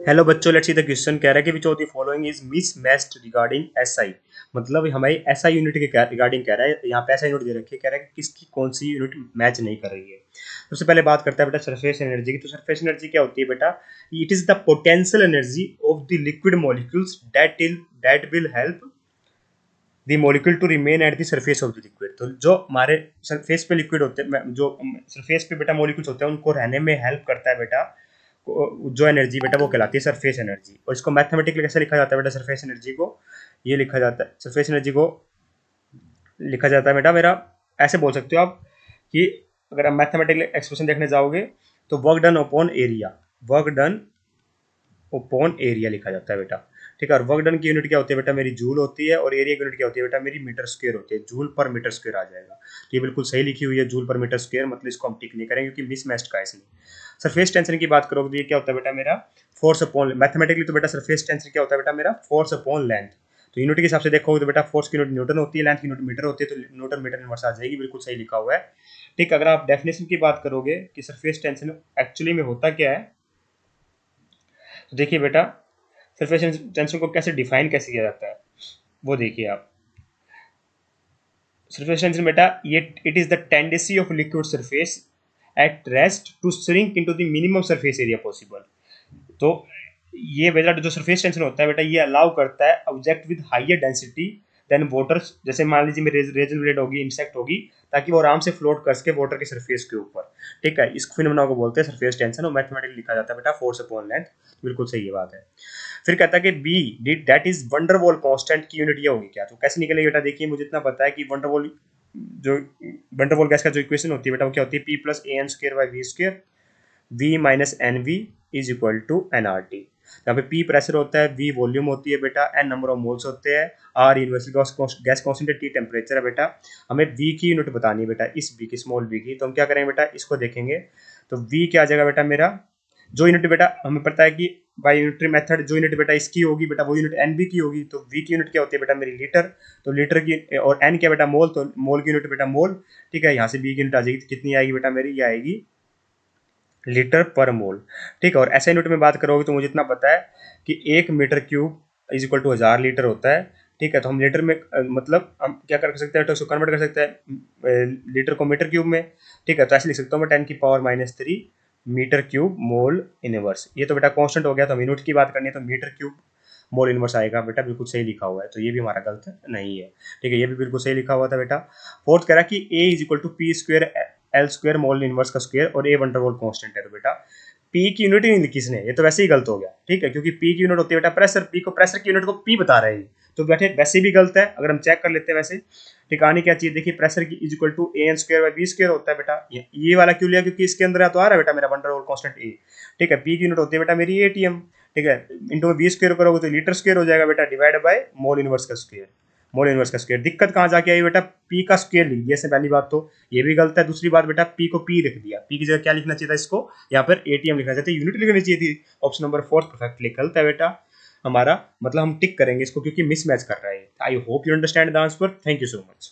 Hello बच्चों, let's see the question कह रहा है कि which of the following is mismatched regarding SI. मतलब हमारी एसआई यूनिट के रिगार्डिंग कह रहा है। यहाँ पे एसआई यूनिट दे रखी है, कह रहा है कि किसकी कौन सी यूनिट मैच नहीं कर रही है। सबसे पहले बात करता है बेटा सरफेस एनर्जी की। तो सरफेस एनर्जी क्या होती है बेटा? It is the potential energy of the liquid molecules that will help the molecule to remain at the surface of the liquid. तो जो हमारे सरफेस पे लिक्विड होते हैं, जो सरफेस पे बेटा मॉलिक्यूल्स होते हैं, उनको रहने में हेल्प करता है बेटा जो एनर्जी बेटा वो कहलाती है सरफेस एनर्जी। और इसको मैथमेटिकली कैसे लिखा जाता है बेटा? सरफेस एनर्जी को ये लिखा जाता है, सरफेस एनर्जी को लिखा जाता है बेटा मेरा, ऐसे बोल सकते हो आप कि अगर आप मैथमेटिकल एक्सप्रेशन देखने जाओगे तो work done upon area, work done upon area लिखा जाता है बेटा। ठीक है, और वर्क डन की यूनिट क्या होती है बेटा? मेरी जूल होती है। और एरिया की यूनिट क्या होती है बेटा? मेरी मीटर स्क्वायर होती है, जूल पर मीटर स्क्वायर आ जाएगा। तो ये बिल्कुल सही लिखी हुई है, जूल पर मीटर स्क्वायर, मतलब इसको हम टिक नहीं करेंगे क्योंकि मिसमैच्ड का है इसलिए। सरफेस टेंशन की बात करोगे तो ये क्या होता है बेटा मेरा? फोर्स अपॉन, मैथमेटिकली तो बेटा सरफेस टेंशन क्या होता है बेटा मेरा? Force upon length. तो यूनिट के हिसाब से देखोगे तो बेटा फोर्स की यूनिट न्यूटन होती है, लेंथ की यूनिट मीटर होती है, तो न्यूटन मीटर इनवर्स आ जाएगी, बिल्कुल सही लिखा हुआ है। ठीक, अगर आप डेफिनेशन की बात करोगे कि सरफेस टेंशन एक्चुअली में होता क्या है, तो देखिए बेटा सरफेस टेंशन को कैसे डिफाइन कैसे किया जाता है वो देखिए आप। सरफेस टेंशन बेटा ये it is the tendency of liquid surface at rest to shrink into the minimum surface area possible. तो ये बेटा जो सरफेस टेंशन होता है बेटा, ये अलाउ करता है object with higher density than water, जैसे मान लीजिए मेरे रेजन ब्लेड होगी, इंसेक्ट होगी, ताकि वो आराम से फ्लोट कर सके वाटर के सरफेस के ऊपर। ठीक है, इस फिनोमेना को बोलते हैं सरफेस टेंशन, और मैथमेटिकली लिखा जाता है बेटा फोर्स अपॉन लेंथ। बिल्कुल सही ये बात है। फिर कहता है कि b did that is van der Waals constant की यूनिट ये होगी क्या? तो कैसे निकलेगी बेटा? देखिए मुझे इतना पता है कि वंडरवॉल जो वंडरवॉल गैस का जो इक्वेशन होती है बेटा वो क्या होती है? P plus a n square by V square V minus n V is equal to n R T. यहाँ पे P प्रेशर होता है, V वॉल्यूम होती है बेटा, N नंबर ऑफ मोल्स होते हैं, R universal gas concentrate, T temperature है बेटा। हमें V की यूनिट बतानी है बेटा, इस V की, स्मॉल v की। तो हम क्या करेंगे बेटा? इसको देखेंगे तो V क्या आ जाएगा बेटा मेरा? जो यूनिट बेटा हमें पता है कि बाई यूनिटरी मेथड जो यूनिट बेटा इसकी होगी बेटा वो यूनिट एन बी की होगी। तो V की यूनिट क्या होती है बेटा मेरी? लीटर। तो लीटर की, और N क्या बेटा? मोल। तो मोल की यूनिट बेटा मोल। ठीक है, यहाँ से B की यूनिट आ जाएगी, तो कितनी आएगी बेटा मेरी? ये आएगी लीटर पर मोल। ठीक है, और ऐसे यूनिट में बात करोगे तो मुझे इतना पता है कि 1 metre cube is equal to 1000 litre होता है। ठीक है, तो हम लीटर में मतलब हम क्या कर सकते हैं? तो उसको कन्वर्ट कर सकते हैं लीटर को मीटर क्यूब में। ठीक है, तो ऐसे लिख सकता हूँ मैं 10⁻³ मीटर क्यूब मोल इनवर्स। ये तो बेटा कांस्टेंट हो गया, तो हम यूनिट की बात करनी है तो मीटर क्यूब मोल इनवर्स आएगा बेटा, बिल्कुल सही लिखा हुआ है। तो ये भी हमारा गलत नहीं है। ठीक है, ये भी बिल्कुल सही लिखा हुआ था बेटा। फोर्थ कह रहा है कि A is equal to P square L square mole inverse का स्क्वायर, और ए वंडरवॉल कांस्टेंट है। तो बेटा पी की यूनिट ही नहीं लिखी इसने, ये तो वैसे ही गलत हो गया। ठीक है, क्योंकि पी की यूनिट होती है बेटा प्रेशर, पी को प्रेशर की यूनिट को पी बता रहे हैं, तो बैठे वैसे भी गलत है। अगर हम चेक कर लेते हैं वैसे ठिकानी क्या चीज, देखिए प्रेशर की is equal to a n square by b square होता है बेटा। ये वाला क्यों लिया? क्योंकि इसके अंदर तो आ रहा है बेटा मेरा वंडरवॉल कांस्टेंट ए। ठीक है, पी की यूनिट होती है बेटा मेरी एटीएम। ठीक है, इंटू में बी स्क्वायर करोगे तो लीटर स्क्वायर हो जाएगा बेटा, डिवाइड बाय मोल इनवर्स का स्क्वायर, मोल इनवर्स का स्क्वायर। दिक्कत कहाँ जाके आई बेटा? पी का स्क्वायर लिख दिया इसने, पहली बात तो ये भी गलत है। दूसरी बात बेटा पी को पी लिख दिया, पी की जगह क्या लिखना चाहिए था? इसको यहाँ पर एटीएम लिखना चाहिए था, यूनिट लिखनी चाहिए थी। ऑप्शन नंबर 4 परफेक्टली गलत है बेटा हमारा, मतलब हम टिक करेंगे इसको क्योंकि मिसमैच कर रहा है। I hope you understand the answer. Thank you so much.